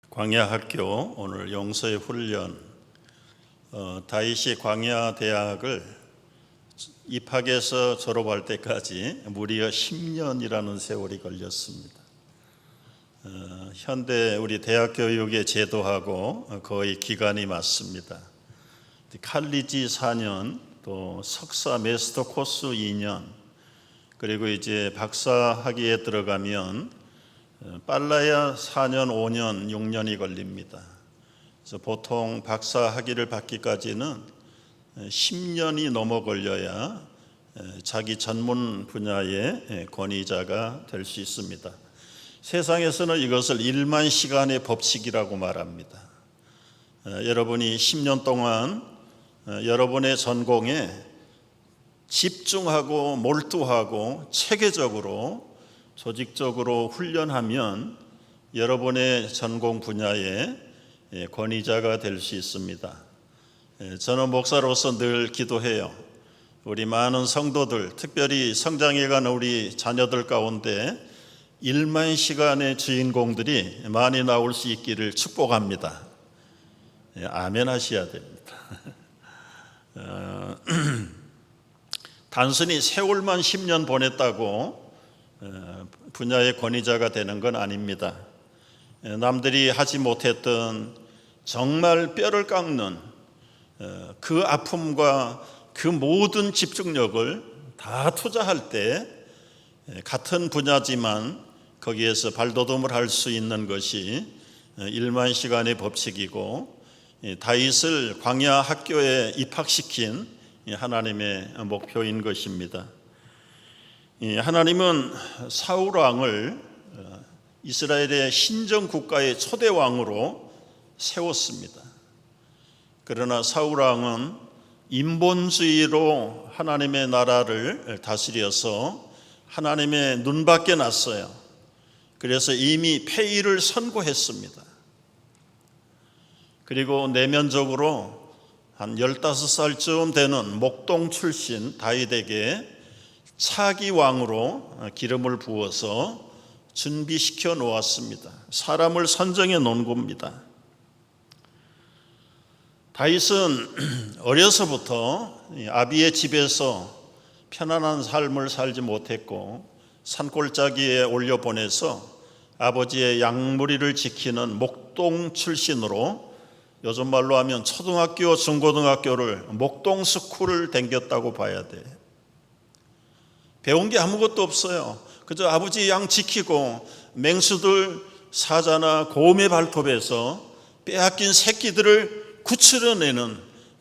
광야학교 오늘 용서의 훈련. 다윗이 광야대학을 입학해서 졸업할 때까지 무려 10년이라는 세월이 걸렸습니다. 현대 우리 대학 교육의 제도하고 거의 기간이 맞습니다. 칼리지 4년, 또 석사 마스터 코스 2년, 그리고 이제 박사 학위에 들어가면 빨라야 4년, 5년, 6년이 걸립니다. 그래서 보통 박사 학위를 받기까지는 10년이 넘어 걸려야 자기 전문 분야의 권위자가 될 수 있습니다. 세상에서는 이것을 1만 시간의 법칙이라고 말합니다. 여러분이 10년 동안 여러분의 전공에 집중하고 몰두하고 체계적으로 조직적으로 훈련하면 여러분의 전공 분야의 권위자가 될 수 있습니다. 저는 목사로서 늘 기도해요. 우리 많은 성도들, 특별히 성장해 가는 우리 자녀들 가운데 1만 시간의 주인공들이 많이 나올 수 있기를 축복합니다. 아멘 하셔야 됩니다. 단순히 세월만 10년 보냈다고 분야의 권위자가 되는 건 아닙니다. 남들이 하지 못했던 정말 뼈를 깎는 그 아픔과 그 모든 집중력을 다 투자할 때 같은 분야지만 거기에서 발돋움을 할 수 있는 것이 1만 시간의 법칙이고, 다윗을 광야 학교에 입학시킨 하나님의 목표인 것입니다. 하나님은 사울 왕을 이스라엘의 신정 국가의 초대 왕으로 세웠습니다. 그러나 사울 왕은 인본주의로 하나님의 나라를 다스려서 하나님의 눈밖에 났어요. 그래서 이미 폐위를 선고했습니다. 그리고 내면적으로 한 15살쯤 되는 목동 출신 다윗에게 차기 왕으로 기름을 부어서 준비시켜 놓았습니다. 사람을 선정해 놓은 겁니다. 다윗은 어려서부터 아비의 집에서 편안한 삶을 살지 못했고 산골짜기에 올려보내서 아버지의 양무리를 지키는 목동 출신으로, 요즘 말로 하면 초등학교, 중고등학교를 목동 스쿨을 다녔다고 봐야 돼. 배운 게 아무것도 없어요. 그저 아버지 양 지키고 맹수들 사자나 곰의 발톱에서 빼앗긴 새끼들을 구출해내는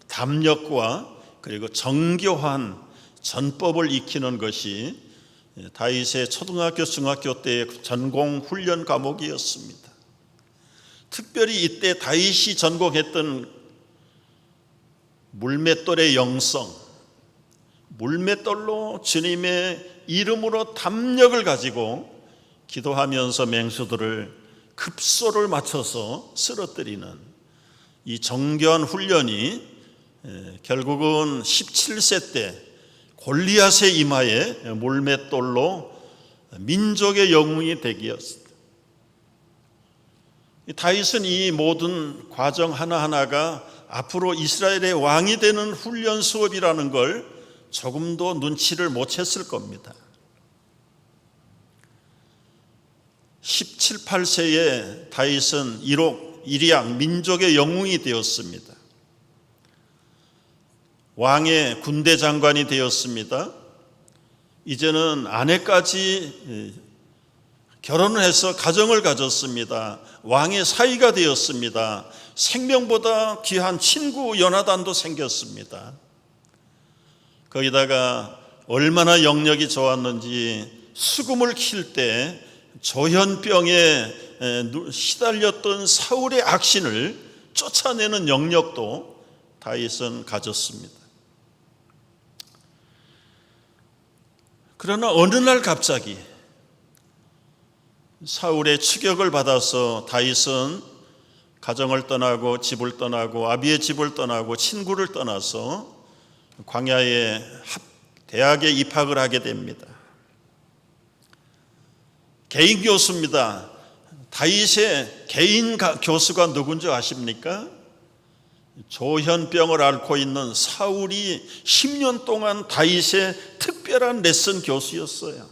담력과 그리고 정교한 전법을 익히는 것이 다윗의 초등학교, 중학교 때의 전공 훈련 과목이었습니다. 특별히 이때 다윗이 전공했던 물맷돌의 영성, 물맷돌로 주님의 이름으로 담력을 가지고 기도하면서 맹수들을 급소를 맞춰서 쓰러뜨리는 이 정교한 훈련이 결국은 17세 때 골리앗의 이마에 물맷돌로 민족의 영웅이 되기였습니다. 다윗은 이 모든 과정 하나하나가 앞으로 이스라엘의 왕이 되는 훈련 수업이라는 걸 조금도 눈치를 못 챘을 겁니다. 17, 18세에 다윗은 일약 민족의 영웅이 되었습니다. 왕의 군대 장관이 되었습니다. 이제는 아내까지 결혼을 해서 가정을 가졌습니다. 왕의 사위가 되었습니다. 생명보다 귀한 친구 요나단도 생겼습니다. 거기다가 얼마나 영력이 좋았는지 수금을 킬 때 조현병에 시달렸던 사울의 악신을 쫓아내는 영력도 다윗은 가졌습니다. 그러나 어느 날 갑자기 사울의 추격을 받아서 다윗은 가정을 떠나고 집을 떠나고 아비의 집을 떠나고 친구를 떠나서 광야의 대학에 입학을 하게 됩니다. 개인 교수입니다. 다윗의 개인 교수가 누군지 아십니까? 조현병을 앓고 있는 사울이 10년 동안 다윗의 특별한 레슨 교수였어요.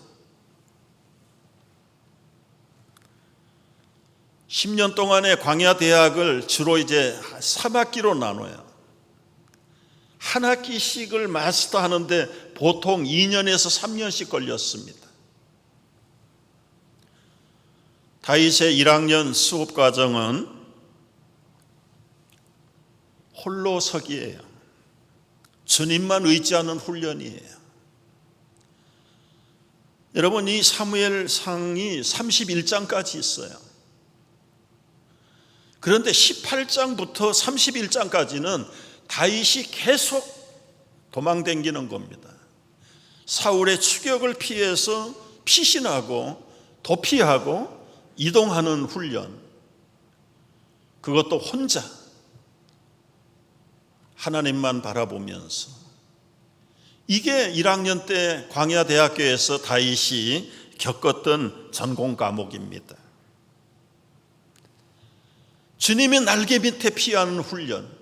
10년 동안의 광야 대학을 주로 이제 3학기로 나눠요. 한 학기씩을 마스터하는데 보통 2년에서 3년씩 걸렸습니다. 다윗의 1학년 수업 과정은 홀로 서기예요. 주님만 의지하는 훈련이에요. 여러분, 이 사무엘상이 31장까지 있어요. 그런데 18장부터 31장까지는 다윗이 계속 도망다니는 겁니다. 사울의 추격을 피해서 피신하고 도피하고 이동하는 훈련, 그것도 혼자 하나님만 바라보면서. 이게 1학년 때 광야대학교에서 다윗이 겪었던 전공 과목입니다. 주님의 날개 밑에 피하는 훈련.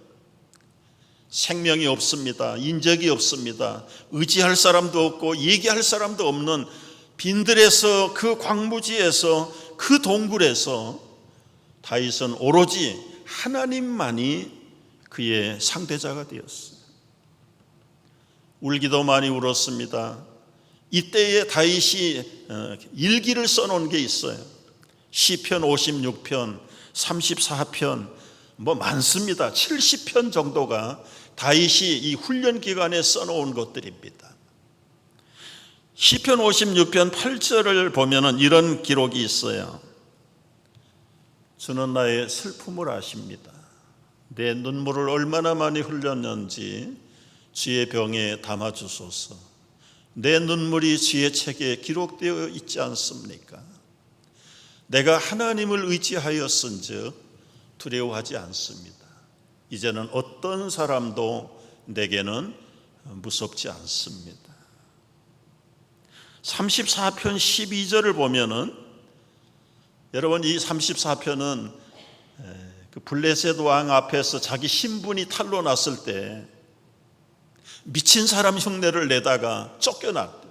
생명이 없습니다. 인적이 없습니다. 의지할 사람도 없고 얘기할 사람도 없는 빈들에서, 그 광무지에서, 그 동굴에서 다윗은 오로지 하나님만이 그의 상대자가 되었어요. 울기도 많이 울었습니다. 이때에 다윗이 일기를 써놓은 게 있어요. 시편 56편, 34편, 많습니다. 70편 정도가 다윗이 이 훈련 기간에 써놓은 것들입니다. 시편 56편 8절을 보면은 이런 기록이 있어요. 주는 나의 슬픔을 아십니다. 내 눈물을 얼마나 많이 흘렸는지 주의 병에 담아주소서. 내 눈물이 주의 책에 기록되어 있지 않습니까? 내가 하나님을 의지하였은즉 두려워하지 않습니다. 이제는 어떤 사람도 내게는 무섭지 않습니다. 34편 12절을 보면은, 여러분, 이 34편은 그 블레셋 왕 앞에서 자기 신분이 탄로 났을 때 미친 사람 흉내를 내다가 쫓겨났다.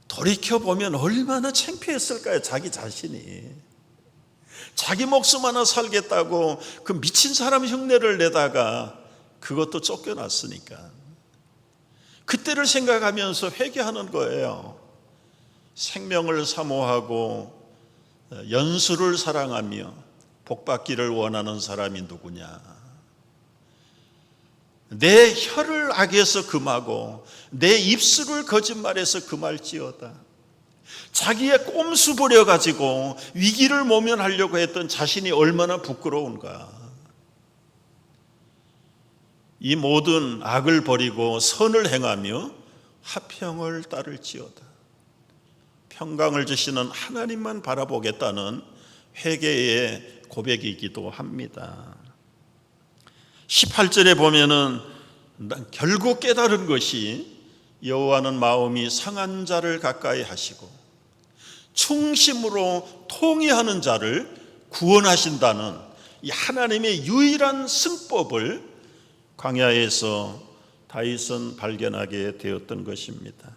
돌이켜보면 얼마나 창피했을까요? 자기 자신이. 자기 목숨 하나 살겠다고 그 미친 사람 흉내를 내다가 그것도 쫓겨났으니까. 그때를 생각하면서 회개하는 거예요. 생명을 사모하고 연수를 사랑하며 복받기를 원하는 사람이 누구냐? 내 혀를 악에서 금하고 내 입술을 거짓말해서 금할지어다. 자기의 꼼수 부려가지고 위기를 모면하려고 했던 자신이 얼마나 부끄러운가. 이 모든 악을 버리고 선을 행하며 화평을 따를지어다. 평강을 주시는 하나님만 바라보겠다는 회개의 고백이기도 합니다. 18절에 보면은 결국 깨달은 것이 여호와는 마음이 상한 자를 가까이 하시고 충심으로 통회하는 자를 구원하신다는 이 하나님의 유일한 승법을 광야에서 다윗은 발견하게 되었던 것입니다.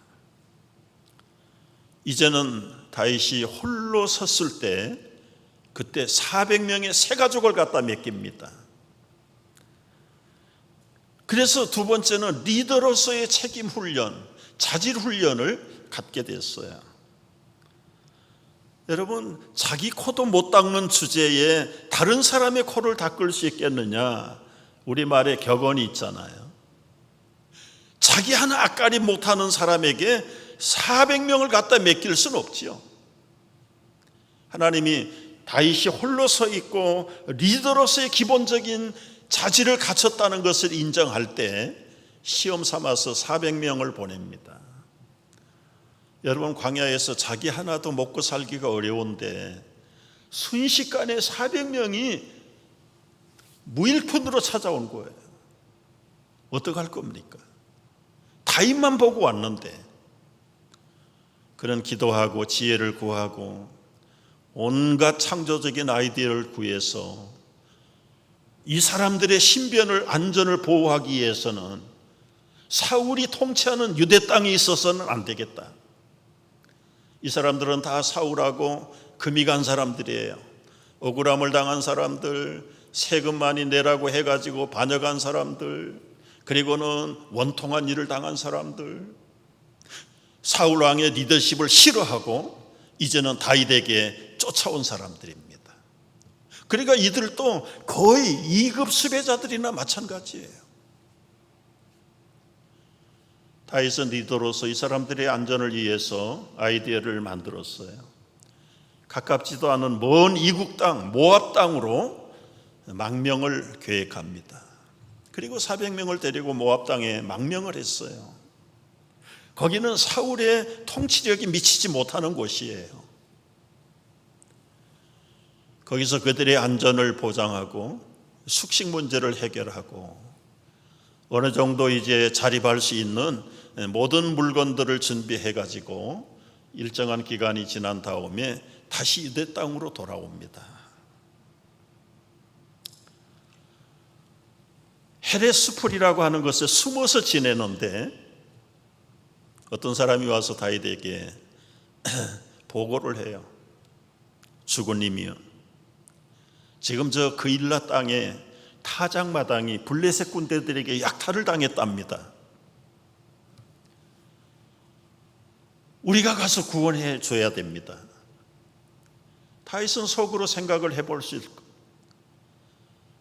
이제는 다윗이 홀로 섰을 때 그때 400명의 새 가족을 갖다 맡깁니다. 그래서 두 번째는 리더로서의 책임 훈련, 자질 훈련을 갖게 됐어요. 여러분, 자기 코도 못 닦는 주제에 다른 사람의 코를 닦을 수 있겠느냐? 우리말에 격언이 있잖아요. 자기 하나 앞가림 못하는 사람에게 400명을 갖다 맡길 수는 없지요. 하나님이 다윗이 홀로 서 있고 리더로서의 기본적인 자질을 갖췄다는 것을 인정할 때 시험 삼아서 400명을 보냅니다. 여러분, 광야에서 자기 하나도 먹고 살기가 어려운데 순식간에 400명이 무일푼으로 찾아온 거예요. 어떡할 겁니까? 다윗만 보고 왔는데. 그는 기도하고 지혜를 구하고 온갖 창조적인 아이디어를 구해서 이 사람들의 신변을 안전을 보호하기 위해서는 사울이 통치하는 유대 땅에 있어서는 안 되겠다. 이 사람들은 다 사울하고 금이 간 사람들이에요. 억울함을 당한 사람들, 세금 많이 내라고 해가지고 반역한 사람들, 그리고는 원통한 일을 당한 사람들, 사울 왕의 리더십을 싫어하고 이제는 다윗에게 쫓아온 사람들입니다. 그러니까 이들도 거의 2급 수배자들이나 마찬가지예요. 다윗은 리더로서 이 사람들의 안전을 위해서 아이디어를 만들었어요. 가깝지도 않은 먼 이국 땅, 모압 땅으로 망명을 계획합니다. 그리고 400명을 데리고 모압 땅에 망명을 했어요. 거기는 사울의 통치력이 미치지 못하는 곳이에요. 거기서 그들의 안전을 보장하고 숙식 문제를 해결하고 어느 정도 이제 자립할 수 있는 모든 물건들을 준비해 가지고 일정한 기간이 지난 다음에 다시 유대 땅으로 돌아옵니다. 헤레스풀이라고 하는 것에 숨어서 지내는데 어떤 사람이 와서 다윗에게 보고를 해요. 주군님이요, 지금 저 그일라 땅에 타작마당이 블레셋 군대들에게 약탈을 당했답니다. 우리가 가서 구원해 줘야 됩니다. 다윗은 속으로 생각을 해볼 수 있을 것.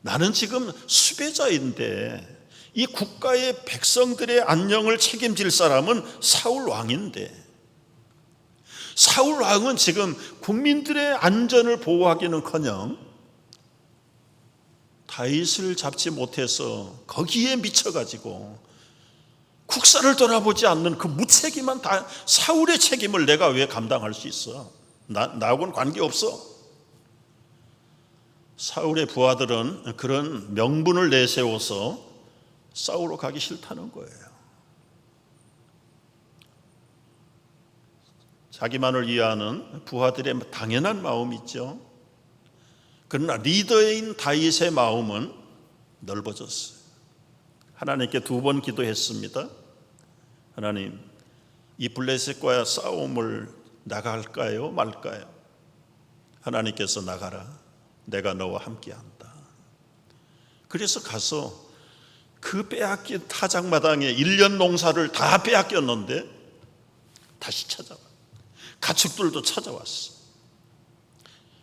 나는 지금 수배자인데 이 국가의 백성들의 안녕을 책임질 사람은 사울 왕인데, 사울 왕은 지금 국민들의 안전을 보호하기는커녕 다윗을 잡지 못해서 거기에 미쳐가지고 국사를 돌아보지 않는 그 무책임한 사울의 책임을 내가 왜 감당할 수 있어? 나하고는 관계없어. 사울의 부하들은 그런 명분을 내세워서 싸우러 가기 싫다는 거예요. 자기만을 위하는 부하들의 당연한 마음이 있죠. 그러나 리더인 다윗의 마음은 넓어졌어요. 하나님께 2번 기도했습니다. 하나님, 이 블레셋과의 싸움을 나갈까요 말까요? 하나님께서 나가라, 내가 너와 함께한다. 그래서 가서 그 빼앗긴 타작마당에 1년 농사를 다 빼앗겼는데 다시 찾아와. 가축들도 찾아왔어.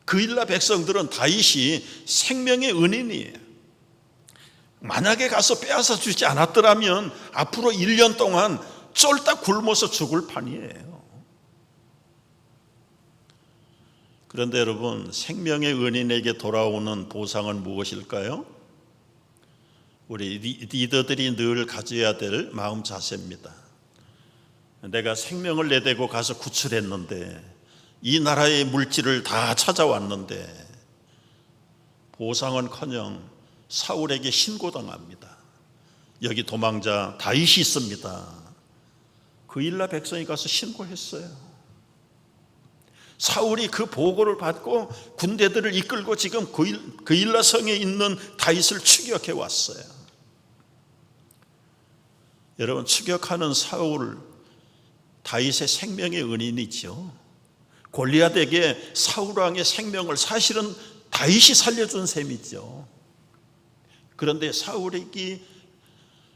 그일라 백성들은 다윗이 생명의 은인이에요. 만약에 가서 빼앗아 주지 않았더라면 앞으로 1년 동안 쫄딱 굶어서 죽을 판이에요. 그런데 여러분, 생명의 은인에게 돌아오는 보상은 무엇일까요? 우리 리더들이 늘 가져야 될 마음 자세입니다. 내가 생명을 내대고 가서 구출했는데, 이 나라의 물질을 다 찾아왔는데 보상은커녕 사울에게 신고당합니다. 여기 도망자 다윗이 있습니다. 그일라 백성이 가서 신고했어요. 사울이 그 보고를 받고 군대들을 이끌고 지금 그일라 성에 있는 다윗을 추격해 왔어요. 여러분, 추격하는 사울, 다윗의 생명의 은인이죠. 골리앗에게 사울 왕의 생명을 사실은 다윗이 살려준 셈이죠. 그런데 사울에게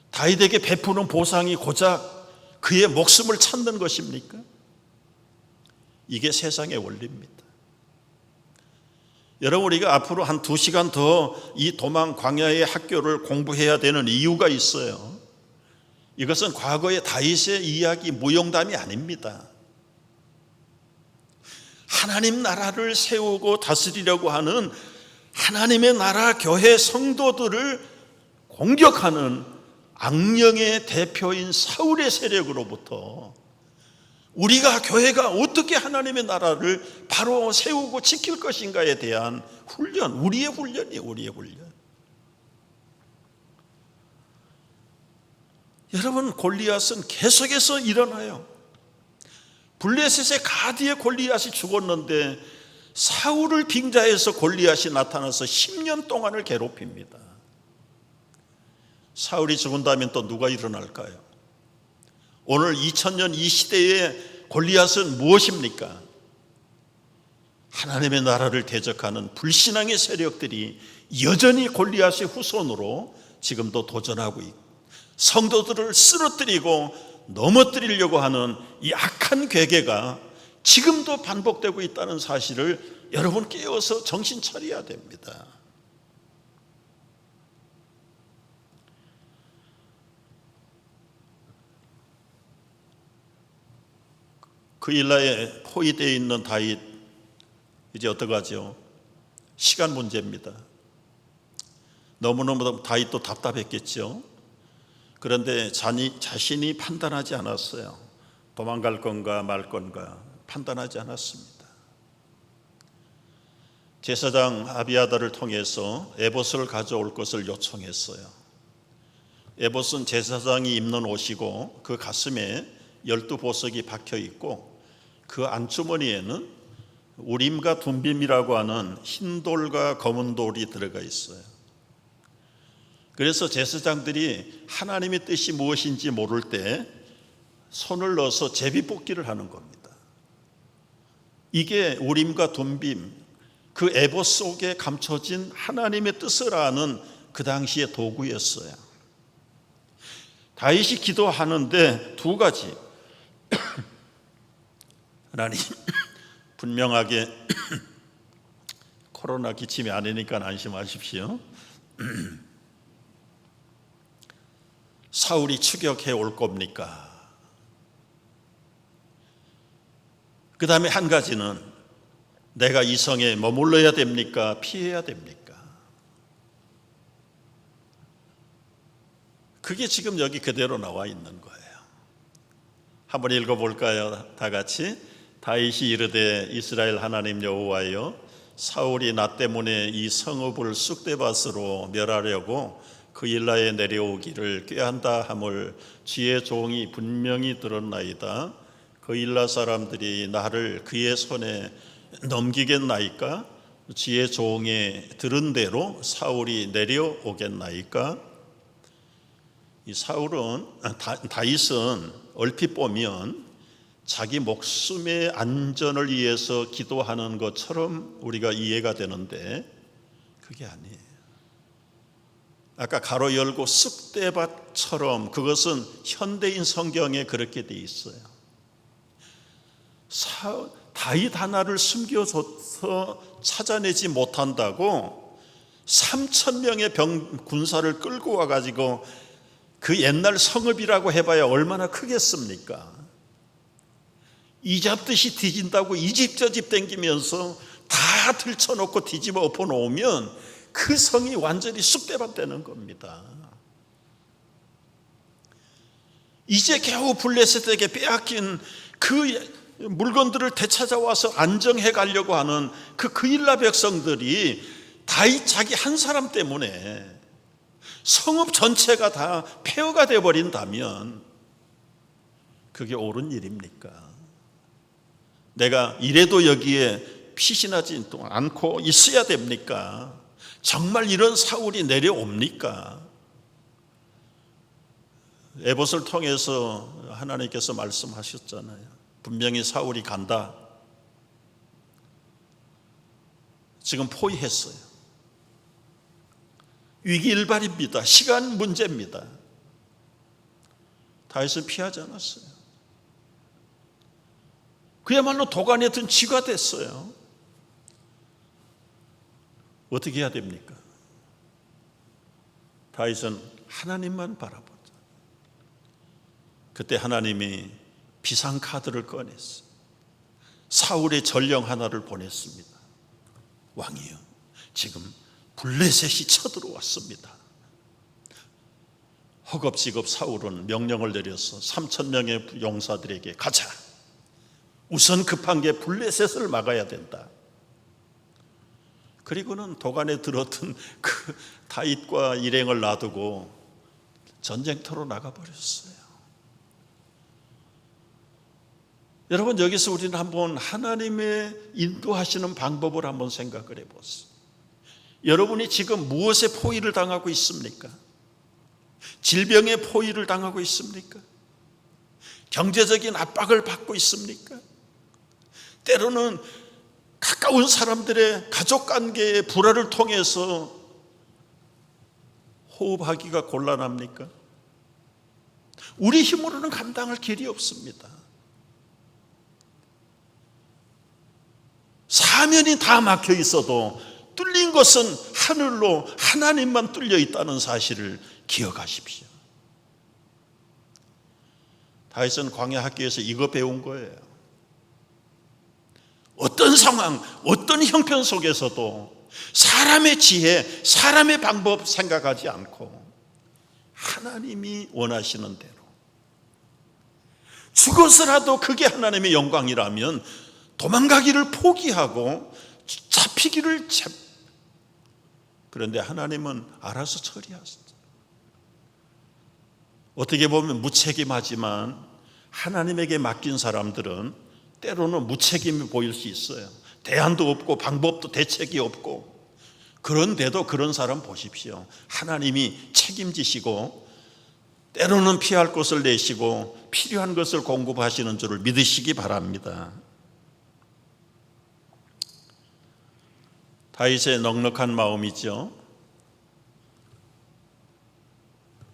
다윗에게 베푸는 보상이 고작 그의 목숨을 찾는 것입니까? 이게 세상의 원리입니다. 여러분, 우리가 앞으로 한 2시간 더 이 도망 광야의 학교를 공부해야 되는 이유가 있어요. 이것은 과거의 다윗의 이야기 무용담이 아닙니다. 하나님 나라를 세우고 다스리려고 하는 하나님의 나라 교회 성도들을 공격하는 악령의 대표인 사울의 세력으로부터 우리가, 교회가 어떻게 하나님의 나라를 바로 세우고 지킬 것인가에 대한 훈련, 우리의 훈련이에요. 우리의 훈련. 여러분, 골리앗은 계속해서 일어나요. 블레셋의 가디에 골리앗이 죽었는데 사울을 빙자해서 골리앗이 나타나서 10년 동안을 괴롭힙니다. 사울이 죽은다면 또 누가 일어날까요? 오늘 2000년 이 시대의 골리앗은 무엇입니까? 하나님의 나라를 대적하는 불신앙의 세력들이 여전히 골리앗의 후손으로 지금도 도전하고 있고, 성도들을 쓰러뜨리고 넘어뜨리려고 하는 이 악한 괴계가 지금도 반복되고 있다는 사실을 여러분 깨어서 정신 차려야 됩니다. 그 일라에 포위되어 있는 다윗, 이제 어떡하죠? 시간 문제입니다. 너무너무 다윗도 답답했겠죠. 그런데 자신이 판단하지 않았어요. 도망갈 건가 말 건가 판단하지 않았습니다. 제사장 아비아다를 통해서 에봇을 가져올 것을 요청했어요. 에봇은 제사장이 입는 옷이고 그 가슴에 12보석이 박혀 있고 그 안주머니에는 우림과 둠빔이라고 하는 흰 돌과 검은 돌이 들어가 있어요. 그래서 제사장들이 하나님의 뜻이 무엇인지 모를 때 손을 넣어서 제비뽑기를 하는 겁니다. 이게 우림과 둠빔, 그 에봇 속에 감춰진 하나님의 뜻을 아는 그 당시의 도구였어요. 다윗이 기도하는데 두 가지. 하나님, 분명하게 코로나 기침이 아니니까 안심하십시오. 사울이 추격해 올 겁니까? 그 다음에 한 가지는 내가 이 성에 머물러야 됩니까? 피해야 됩니까? 그게 지금 여기 그대로 나와 있는 거예요. 한번 읽어볼까요? 다 같이. 다윗이 이르되 이스라엘 하나님 여호와여, 사울이 나 때문에 이 성읍을 쑥대밭으로 멸하려고 그 일라에 내려오기를 꾀한다 함을 주의 종이 분명히 들었나이다. 그 일라 사람들이 나를 그의 손에 넘기겠나이까? 주의 종의 들은 대로 사울이 내려오겠나이까? 이 사울은 다윗은 얼핏 보면 자기 목숨의 안전을 위해서 기도하는 것처럼 우리가 이해가 되는데 그게 아니에요. 아까 가로 열고 쑥대밭처럼 그것은 현대인 성경에 그렇게 돼 있어요. 다윗 하나를 숨겨줘서 찾아내지 못한다고 3,000명의 군사를 끌고 와가지고 그 옛날 성읍이라고 해봐야 얼마나 크겠습니까? 이 잡듯이 뒤진다고 이 집 저 집 댕기면서 다 들쳐놓고 뒤집어 엎어놓으면 그 성이 완전히 쑥대밭 되는 겁니다. 이제 겨우 블레셋에게 빼앗긴 그 물건들을 되찾아와서 안정해 가려고 하는 그 그일라 백성들이 다윗 자기 한 사람 때문에 성읍 전체가 다 폐허가 되어버린다면 그게 옳은 일입니까? 내가 이래도 여기에 피신하지 않고 있어야 됩니까? 정말 이런 사울이 내려옵니까? 에봇을 통해서 하나님께서 말씀하셨잖아요. 분명히 사울이 간다. 지금 포위했어요. 위기일발입니다. 시간 문제입니다. 다윗은 피하지 않았어요. 그야말로 도간에 든 쥐가 됐어요. 어떻게 해야 됩니까? 다윗은 하나님만 바라보자. 그때 하나님이 비상카드를 꺼냈어요. 사울의 전령 하나를 보냈습니다. 왕이여, 지금 블레셋이 쳐들어왔습니다. 허겁지겁 사울은 명령을 내려서 3,000명의 용사들에게 가자. 우선 급한 게 블레셋을 막아야 된다. 그리고는 도간에 들었던 그 다윗과 일행을 놔두고 전쟁터로 나가버렸어요. 여러분, 여기서 우리는 한번 하나님의 인도하시는 방법을 한번 생각을 해보세요. 여러분이 지금 무엇에 포위를 당하고 있습니까? 질병에 포위를 당하고 있습니까? 경제적인 압박을 받고 있습니까? 때로는 가까운 사람들의 가족관계의 불화를 통해서 호흡하기가 곤란합니까? 우리 힘으로는 감당할 길이 없습니다. 사면이 다 막혀 있어도 뚫린 것은 하늘로 하나님만 뚫려 있다는 사실을 기억하십시오. 다윗은 광야 학교에서 이거 배운 거예요. 어떤 상황, 어떤 형편 속에서도 사람의 지혜, 사람의 방법 생각하지 않고 하나님이 원하시는 대로 죽어서라도 그게 하나님의 영광이라면 도망가기를 포기하고 잡히기를 그런데 하나님은 알아서 처리하셨어요. 어떻게 보면 무책임하지만 하나님에게 맡긴 사람들은 때로는 무책임이 보일 수 있어요. 대안도 없고 방법도 대책이 없고. 그런데도 그런 사람 보십시오. 하나님이 책임지시고 때로는 피할 것을 내시고 필요한 것을 공급하시는 줄을 믿으시기 바랍니다. 다윗의 넉넉한 마음이죠.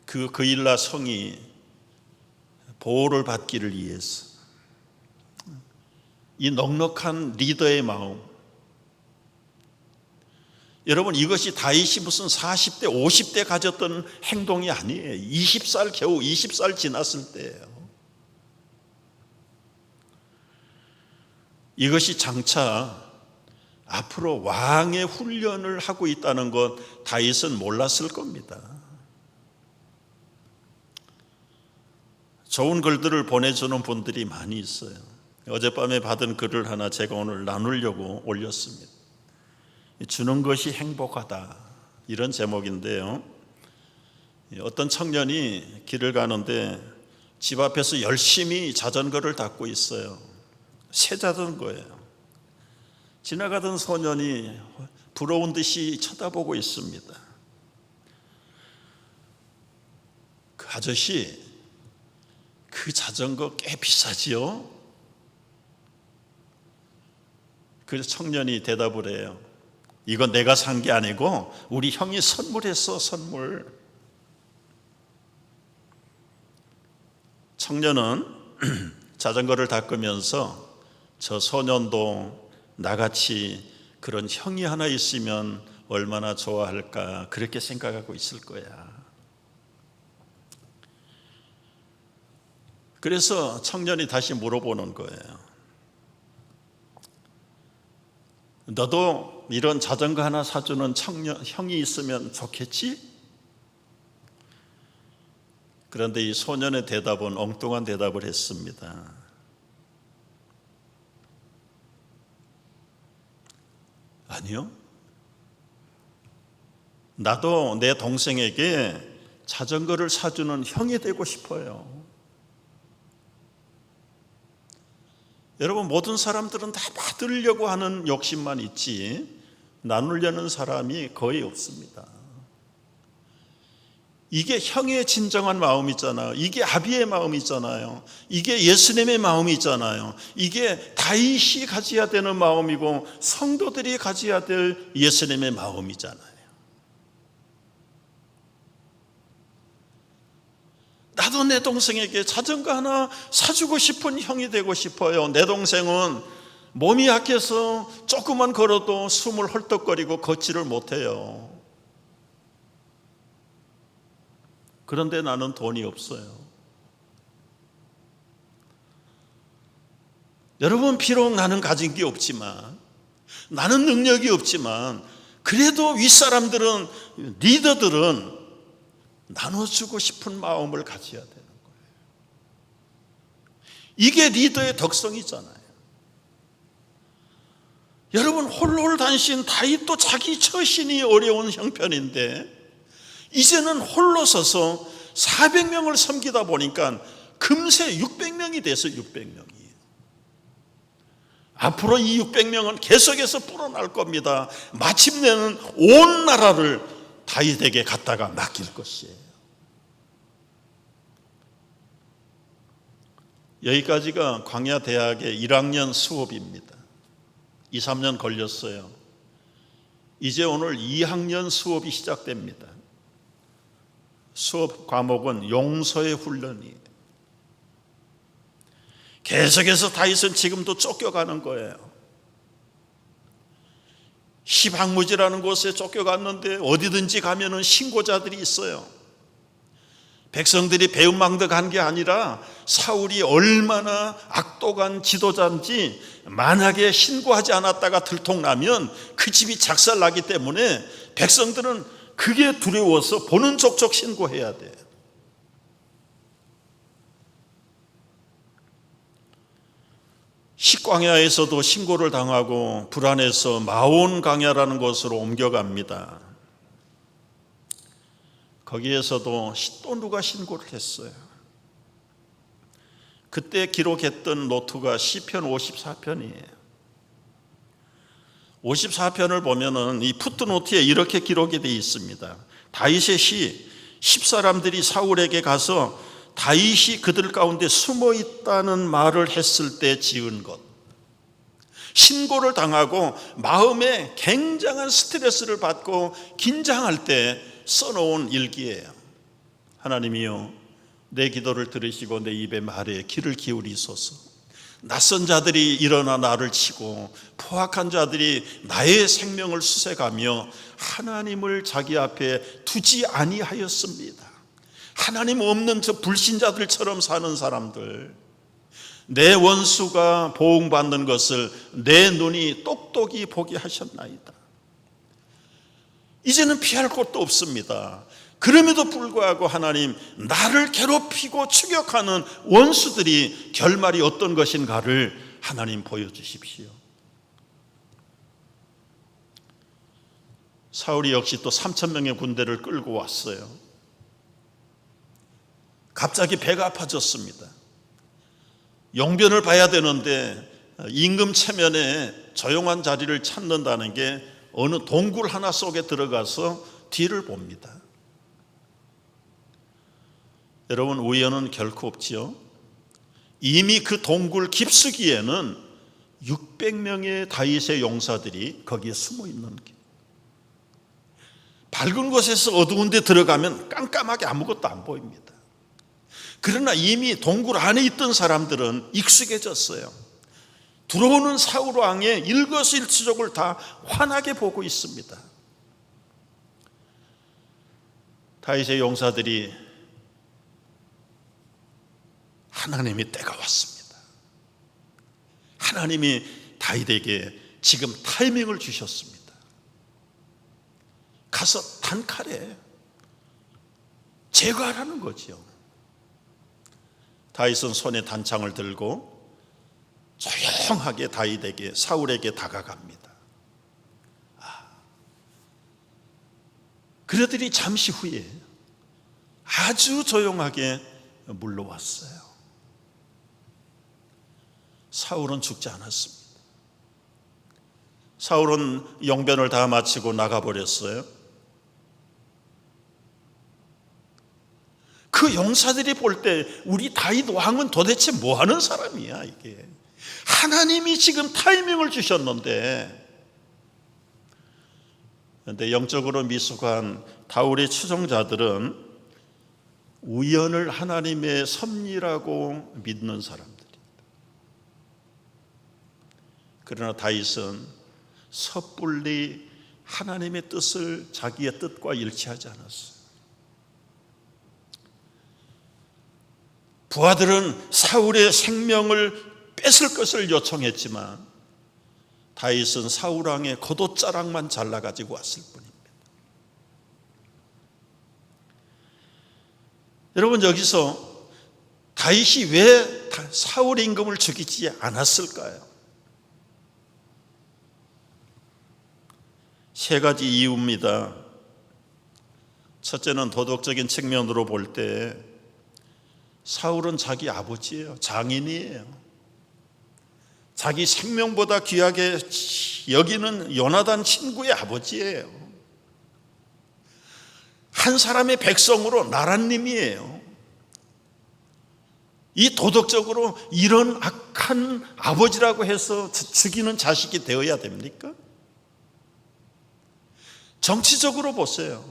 그 그일라 성이 보호를 받기를 위해서 이 넉넉한 리더의 마음. 여러분, 이것이 다윗이 무슨 40대 50대 가졌던 행동이 아니에요. 20살 겨우 20살 지났을 때예요. 이것이 장차 앞으로 왕의 훈련을 하고 있다는 것 다윗은 몰랐을 겁니다. 좋은 글들을 보내주는 분들이 많이 있어요. 어젯밤에 받은 글을 하나 제가 오늘 나누려고 올렸습니다. 주는 것이 행복하다, 이런 제목인데요. 어떤 청년이 길을 가는데 집 앞에서 열심히 자전거를 닦고 있어요. 새 자전거예요. 지나가던 소년이 부러운 듯이 쳐다보고 있습니다. 그 아저씨, 그 자전거 꽤 비싸지요? 그 청년이 대답을 해요. 이건 내가 산 게 아니고 우리 형이 선물했어, 선물. 청년은 자전거를 닦으면서 저 소년도 나같이 그런 형이 하나 있으면 얼마나 좋아할까, 그렇게 생각하고 있을 거야. 그래서 청년이 다시 물어보는 거예요. 너도 이런 자전거 하나 사주는 형이 있으면 좋겠지? 그런데 이 소년의 대답은 엉뚱한 대답을 했습니다. 아니요. 나도 내 동생에게 자전거를 사주는 형이 되고 싶어요. 여러분, 모든 사람들은 다 받으려고 하는 욕심만 있지 나누려는 사람이 거의 없습니다. 이게 형의 진정한 마음이잖아요. 이게 아비의 마음이잖아요. 이게 예수님의 마음이잖아요. 이게 다윗이 가져야 되는 마음이고 성도들이 가져야 될 예수님의 마음이잖아요. 나도 내 동생에게 자전거 하나 사주고 싶은 형이 되고 싶어요. 내 동생은 몸이 약해서 조금만 걸어도 숨을 헐떡거리고 걷지를 못해요. 그런데 나는 돈이 없어요. 여러분, 비록 나는 가진 게 없지만, 나는 능력이 없지만, 그래도 윗사람들은, 리더들은 나눠주고 싶은 마음을 가져야 되는 거예요. 이게 리더의 덕성이잖아요. 여러분, 홀로단신 다윗도 자기 처신이 어려운 형편인데 이제는 홀로 서서 400명을 섬기다 보니까 금세 600명이 돼서 600명이에요. 앞으로 이 600명은 계속해서 불어날 겁니다. 마침내는 온 나라를 다윗에게 갖다가 맡길 것이에요. 여기까지가 광야 대학의 1학년 수업입니다. 2, 3년 걸렸어요. 이제 오늘 2학년 수업이 시작됩니다. 수업 과목은 용서의 훈련이에요. 계속해서 다윗은 지금도 쫓겨가는 거예요. 시박무지라는 곳에 쫓겨갔는데 어디든지 가면은 신고자들이 있어요. 백성들이 배은망덕한 게 아니라 사울이 얼마나 악독한 지도자인지 만약에 신고하지 않았다가 들통나면 그 집이 작살나기 때문에 백성들은 그게 두려워서 보는 족족 신고해야 돼요. 식광야에서도 신고를 당하고 불안해서 마온 광야라는 곳으로 옮겨갑니다. 거기에서도 또 누가 신고를 했어요. 그때 기록했던 노트가 시편 54편이에요. 54편을 보면은 이 풋노트에 이렇게 기록이 되어 있습니다. 다윗의 시, 10사람들이 사울에게 가서 다윗이 그들 가운데 숨어 있다는 말을 했을 때 지은 것. 신고를 당하고 마음에 굉장한 스트레스를 받고 긴장할 때 써놓은 일기예요. 하나님이여, 내 기도를 들으시고 내 입의 말에 귀를 기울이소서. 낯선 자들이 일어나 나를 치고 포악한 자들이 나의 생명을 수색하며 하나님을 자기 앞에 두지 아니하였습니다. 하나님 없는 저 불신자들처럼 사는 사람들, 내 원수가 보응받는 것을 내 눈이 똑똑히 보게 하셨나이다. 이제는 피할 곳도 없습니다. 그럼에도 불구하고 하나님, 나를 괴롭히고 추격하는 원수들이 결말이 어떤 것인가를 하나님 보여주십시오. 사울이 역시 또 3,000명의 군대를 끌고 왔어요. 갑자기 배가 아파졌습니다. 용변을 봐야 되는데 임금 체면에 조용한 자리를 찾는다는 게 어느 동굴 하나 속에 들어가서 뒤를 봅니다. 여러분, 우연은 결코 없지요. 이미 그 동굴 깊숙이에는 600명의 다윗의 용사들이 거기에 숨어 있는 게, 밝은 곳에서 어두운 데 들어가면 깜깜하게 아무것도 안 보입니다. 그러나 이미 동굴 안에 있던 사람들은 익숙해졌어요. 들어오는 사울 왕의 일거수일투족을 다 환하게 보고 있습니다. 다윗의 용사들이 하나님의 때가 왔습니다. 하나님이 다윗에게 지금 타이밍을 주셨습니다. 가서 단칼에 제거하라는 거죠. 다윗은 손에 단창을 들고 조용하게 다윗에게, 사울에게 다가갑니다. 그들이 잠시 후에 아주 조용하게 물러왔어요. 사울은 죽지 않았습니다. 사울은 용변을 다 마치고 나가버렸어요. 그 용사들이 볼 때 우리 다윗 왕은 도대체 뭐 하는 사람이야 이게. 하나님이 지금 타이밍을 주셨는데. 그런데 영적으로 미숙한 다윗의 추종자들은 우연을 하나님의 섭리라고 믿는 사람들입니다. 그러나 다윗은 섣불리 하나님의 뜻을 자기의 뜻과 일치하지 않았어요. 부하들은 사울의 생명을 뺏을 것을 요청했지만 다윗은 사울 왕의 겉옷자락만 잘라가지고 왔을 뿐입니다. 여러분, 여기서 다윗이 왜 사울 임금을 죽이지 않았을까요? 세 가지 이유입니다. 첫째는 도덕적인 측면으로 볼 때 사울은 자기 아버지예요. 장인이에요. 자기 생명보다 귀하게 여기는 요나단 친구의 아버지예요. 한 사람의 백성으로 나랏님이에요. 이 도덕적으로 이런 악한 아버지라고 해서 죽이는 자식이 되어야 됩니까? 정치적으로 보세요.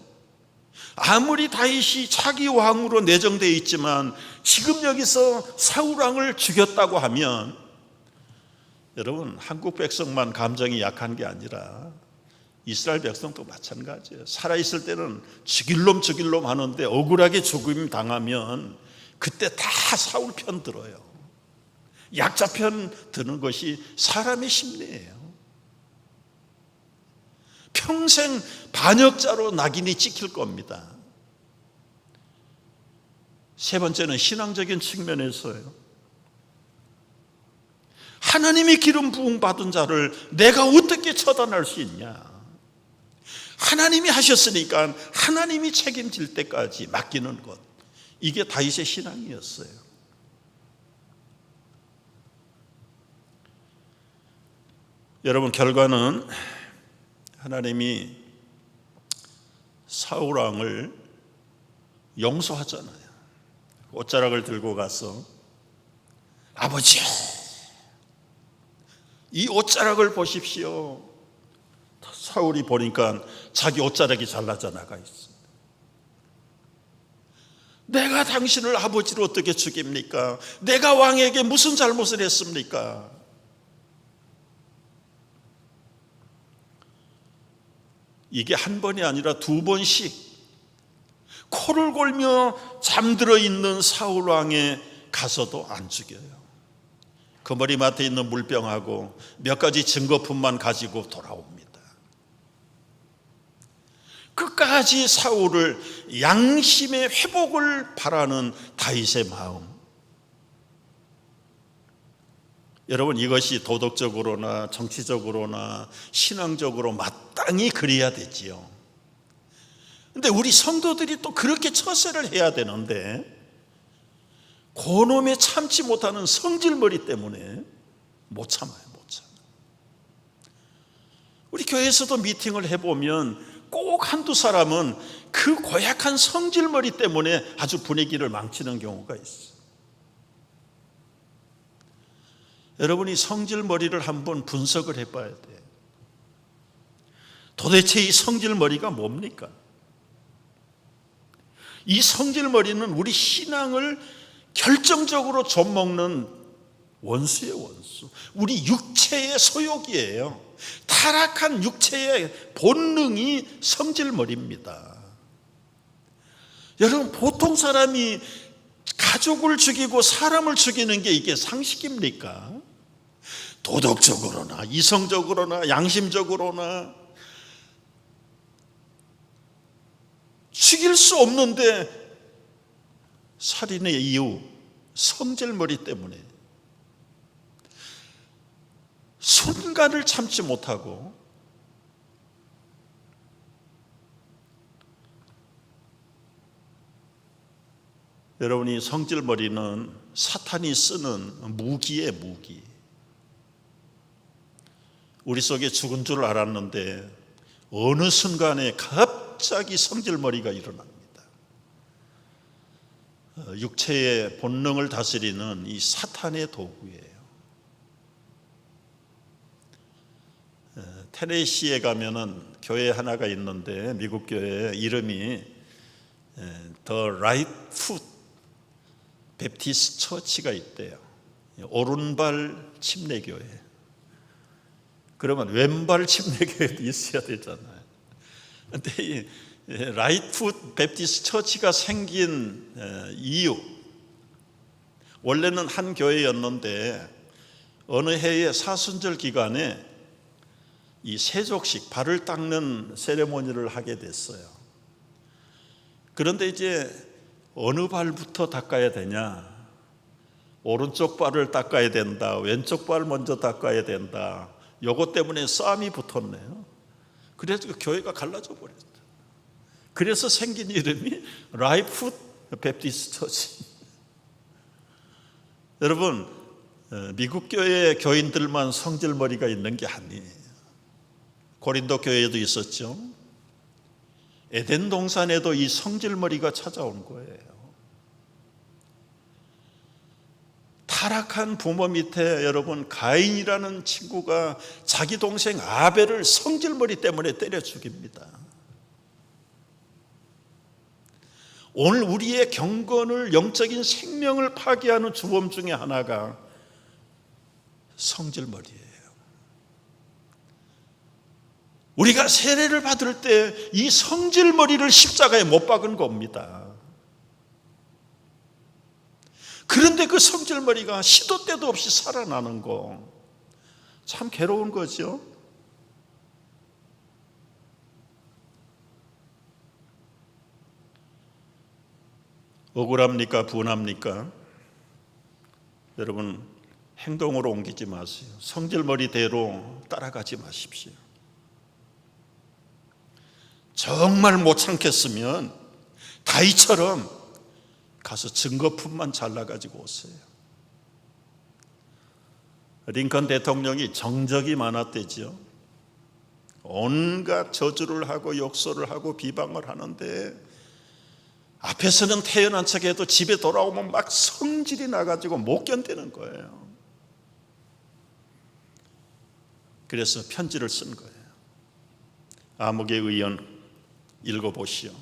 아무리 다윗이 차기 왕으로 내정되어 있지만 지금 여기서 사울 왕을 죽였다고 하면, 여러분, 한국 백성만 감정이 약한 게 아니라 이스라엘 백성도 마찬가지예요. 살아있을 때는 죽일 놈 하는데 억울하게 죽임 당하면 그때 다 사울 편 들어요. 약자 편 드는 것이 사람의 심리예요. 평생 반역자로 낙인이 찍힐 겁니다. 세 번째는 신앙적인 측면에서요. 하나님이 기름 부음 받은 자를 내가 어떻게 처단할 수 있냐? 하나님이 하셨으니까 하나님이 책임질 때까지 맡기는 것, 이게 다윗의 신앙이었어요. 여러분, 결과는 하나님이 사울 왕을 용서하잖아요. 옷자락을 들고 가서, 아버지, 이 옷자락을 보십시오. 사울이 보니까 자기 옷자락이 잘라져 나가 있습니다. 내가 당신을 아버지로 어떻게 죽입니까? 내가 왕에게 무슨 잘못을 했습니까? 이게 한 번이 아니라 두 번씩 코를 골며 잠들어 있는 사울 왕에 가서도 안 죽여요. 그 머리맡에 있는 물병하고 몇 가지 증거품만 가지고 돌아옵니다. 끝까지 사울을 양심의 회복을 바라는 다윗의 마음. 여러분, 이것이 도덕적으로나 정치적으로나 신앙적으로 마땅히 그래야 되지요. 근데 우리 성도들이 또 그렇게 처세를 해야 되는데, 그놈의 참지 못하는 성질머리 때문에 못 참아요. 우리 교회에서도 미팅을 해보면 꼭 한두 사람은 그 고약한 성질머리 때문에 아주 분위기를 망치는 경우가 있어요. 여러분이 성질머리를 한번 분석을 해봐야 돼요. 도대체 이 성질머리가 뭡니까? 이 성질머리는 우리 신앙을 결정적으로 좀먹는 원수의 원수, 우리 육체의 소욕이에요. 타락한 육체의 본능이 성질머리입니다. 여러분, 보통 사람이 가족을 죽이고 사람을 죽이는 게 이게 상식입니까? 도덕적으로나 이성적으로나 양심적으로나 죽일 수 없는데 살인의 이유, 성질머리 때문에 순간을 참지 못하고 여러분이 성질머리는 사탄이 쓰는 무기의 무기. 우리 속에 죽은 줄 알았는데 어느 순간에 갑자기 성질머리가 일어납니다. 육체의 본능을 다스리는 이 사탄의 도구예요. 테네시에 가면은 교회 하나가 있는데, 미국 교회 이름이 The Right Foot 베프티스트 처치가 있대요. 오른발 침례교회. 그러면 왼발 침례교회도 있어야 되잖아요. 근데 이 라이트 풋 베프티스트 처치가 생긴 이유, 원래는 한 교회였는데 어느 해의 사순절 기간에 이 세족식, 발을 닦는 세레모니를 하게 됐어요. 그런데 이제 어느 발부터 닦아야 되냐, 오른쪽 발을 닦아야 된다, 왼쪽 발 먼저 닦아야 된다, 요것 때문에 싸움이 붙었네요. 그래서 교회가 갈라져 버렸어요. 그래서 생긴 이름이 라이프 베프티스트 처치. 여러분, 미국 교회 교인들만 성질머리가 있는 게 아니에요. 고린도 교회에도 있었죠. 에덴 동산에도 이 성질머리가 찾아온 거예요. 타락한 부모 밑에 여러분 가인이라는 친구가 자기 동생 아벨을 성질머리 때문에 때려 죽입니다. 오늘 우리의 경건을, 영적인 생명을 파괴하는 주범 중에 하나가 성질머리예요. 우리가 세례를 받을 때 이 성질머리를 십자가에 못 박은 겁니다. 그런데 그 성질머리가 시도 때도 없이 살아나는 거 참 괴로운 거죠. 억울합니까? 분합니까? 여러분 행동으로 옮기지 마세요. 성질머리대로 따라가지 마십시오. 정말 못 참겠으면 다윗처럼 가서 증거품만 잘라가지고 오세요. 링컨 대통령이 정적이 많았대죠. 온갖 저주를 하고 욕설을 하고 비방을 하는데 앞에서는 태연한 척해도 집에 돌아오면 막 성질이 나가지고 못 견디는 거예요. 그래서 편지를 쓴 거예요. 아무개 의원 읽어보시오.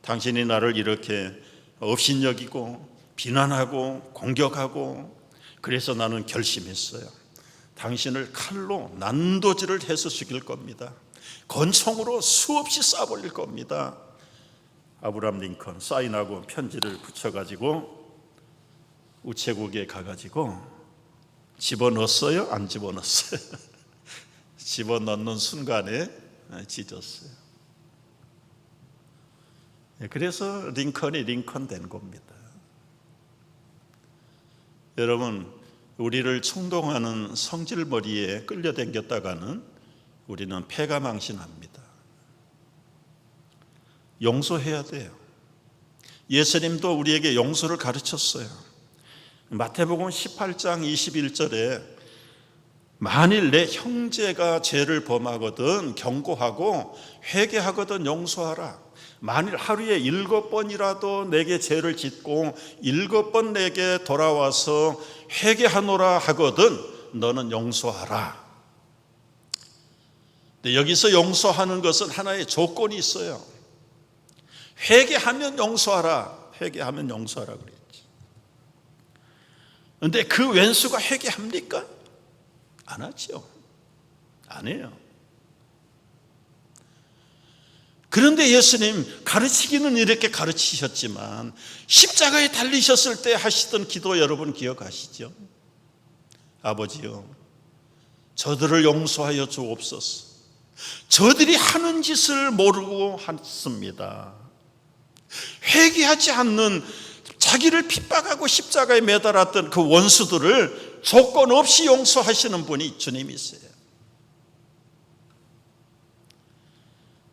당신이 나를 이렇게 업신여기고 비난하고 공격하고 그래서 나는 결심했어요. 당신을 칼로 난도질을 해서 죽일 겁니다. 권총으로 수없이 쏴버릴 겁니다. 아브라함 링컨 사인하고 편지를 붙여가지고 우체국에 가가지고 집어넣었어요? 안 집어넣었어요? 집어넣는 순간에 찢었어요. 그래서 링컨이 링컨 된 겁니다. 여러분, 우리를 충동하는 성질머리에 끌려당겼다가는 우리는 패가망신합니다. 용서해야 돼요. 예수님도 우리에게 용서를 가르쳤어요. 마태복음 18장 21절에 만일 내 형제가 죄를 범하거든 경고하고 회개하거든 용서하라. 만일 하루에 7번이라도 내게 죄를 짓고 7번 내게 돌아와서 회개하노라 하거든 너는 용서하라. 근데 여기서 용서하는 것은 하나의 조건이 있어요. 회개하면 용서하라. 회개하면 용서하라 그랬지. 그런데 그 왼수가 회개합니까? 안 하죠. 안 해요. 그런데 예수님 가르치기는 이렇게 가르치셨지만 십자가에 달리셨을 때 하시던 기도 여러분 기억하시죠? 아버지요, 저들을 용서하여 주옵소서. 저들이 하는 짓을 모르고 했습니다. 회개하지 않는 자기를 핍박하고 십자가에 매달았던 그 원수들을 조건 없이 용서하시는 분이 주님이세요.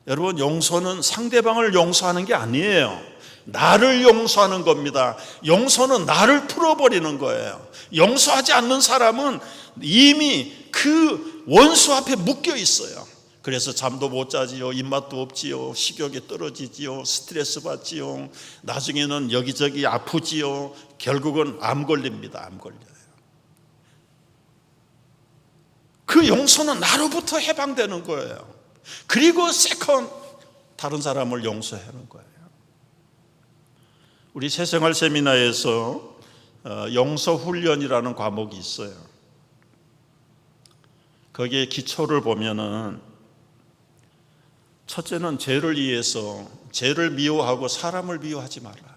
여러분, 용서는 상대방을 용서하는 게 아니에요. 나를 용서하는 겁니다. 용서는 나를 풀어버리는 거예요. 용서하지 않는 사람은 이미 그 원수 앞에 묶여 있어요. 그래서 잠도 못 자지요, 입맛도 없지요, 식욕이 떨어지지요, 스트레스 받지요, 나중에는 여기저기 아프지요, 결국은 암 걸립니다. 암 걸려요. 그 용서는 나로부터 해방되는 거예요. 그리고 세컨 다른 사람을 용서하는 거예요. 우리 새생활 세미나에서 용서 훈련이라는 과목이 있어요. 거기에 기초를 보면은 첫째는 죄를 이해해서 죄를 미워하고 사람을 미워하지 마라.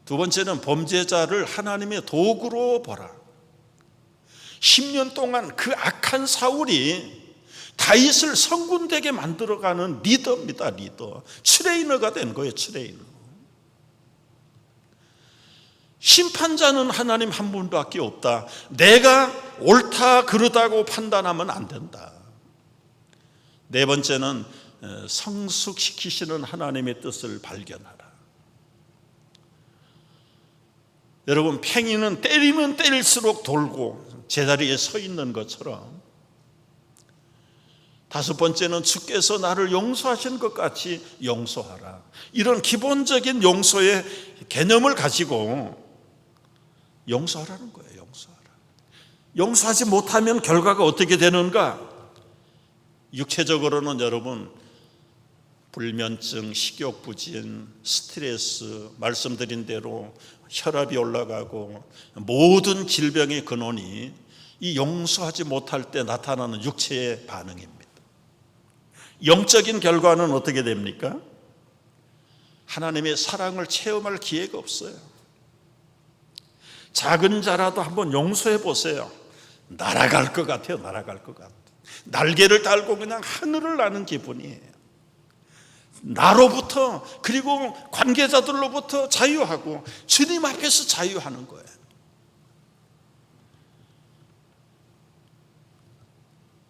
두 번째는 범죄자를 하나님의 도구로 보라. 10년 동안 그 악한 사울이 다윗을 성군되게 만들어가는 리더입니다. 리더. 트레이너가 된 거예요. 트레이너. 심판자는 하나님 한 분밖에 없다. 내가 옳다 그르다고 판단하면 안 된다. 네 번째는 성숙시키시는 하나님의 뜻을 발견하라. 여러분, 팽이는 때리면 때릴수록 돌고 제자리에 서 있는 것처럼, 다섯 번째는 주께서 나를 용서하신 것 같이 용서하라. 이런 기본적인 용서의 개념을 가지고 용서하라는 거예요. 용서하라. 용서하지 못하면 결과가 어떻게 되는가? 육체적으로는 여러분, 불면증, 식욕부진, 스트레스, 말씀드린 대로 혈압이 올라가고 모든 질병의 근원이 이 용서하지 못할 때 나타나는 육체의 반응입니다. 영적인 결과는 어떻게 됩니까? 하나님의 사랑을 체험할 기회가 없어요. 작은 자라도 한번 용서해 보세요. 날아갈 것 같아요. 날아갈 것 같아요. 날개를 달고 그냥 하늘을 나는 기분이에요. 나로부터, 그리고 관계자들로부터 자유하고 주님 앞에서 자유하는 거예요.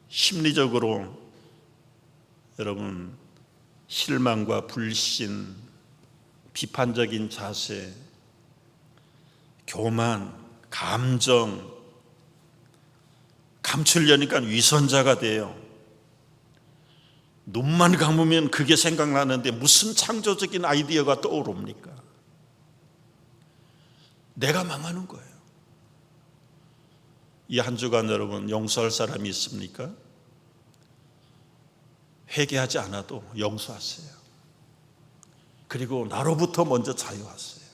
심리적으로 여러분, 실망과 불신, 비판적인 자세, 교만, 감정, 감추려니까 위선자가 돼요. 눈만 감으면 그게 생각나는데 무슨 창조적인 아이디어가 떠오릅니까? 내가 망하는 거예요. 이 한 주간 여러분, 용서할 사람이 있습니까? 회개하지 않아도 용서하세요. 그리고 나로부터 먼저 자유하세요.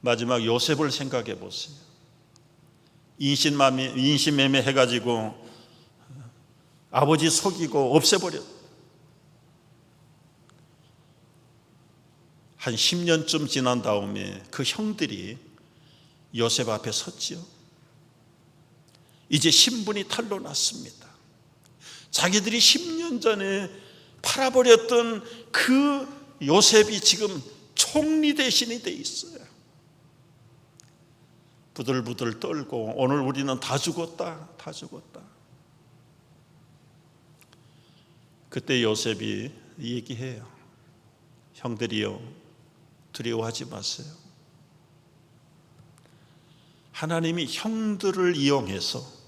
마지막 요셉을 생각해 보세요. 인신매매 해가지고 아버지 속이고 없애버렸. 한 10년쯤 지난 다음에 그 형들이 요셉 앞에 섰지요. 이제 신분이 탄로났습니다. 자기들이 10년 전에 팔아버렸던 그 요셉이 지금 총리 대신이 돼 있어요. 부들부들 떨고 오늘 우리는 다 죽었다, 다 죽었다. 그때 요셉이 얘기해요. 형들이요, 두려워하지 마세요. 하나님이 형들을 이용해서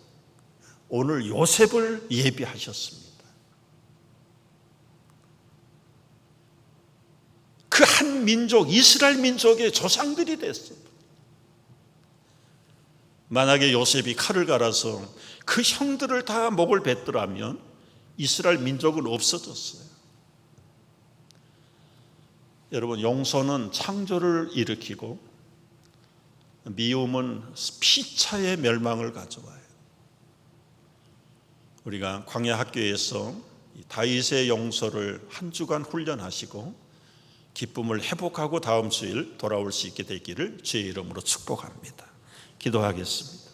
오늘 요셉을 예비하셨습니다. 그 한 민족, 이스라엘 민족의 조상들이 됐어요. 만약에 요셉이 칼을 갈아서 그 형들을 다 목을 뱉더라면 이스라엘 민족은 없어졌어요. 여러분, 용서는 창조를 일으키고 미움은 피차의 멸망을 가져와요. 우리가 광야 학교에서 다윗의 용서를 한 주간 훈련하시고 기쁨을 회복하고 다음 주일 돌아올 수 있게 되기를 주의 이름으로 축복합니다. 기도하겠습니다.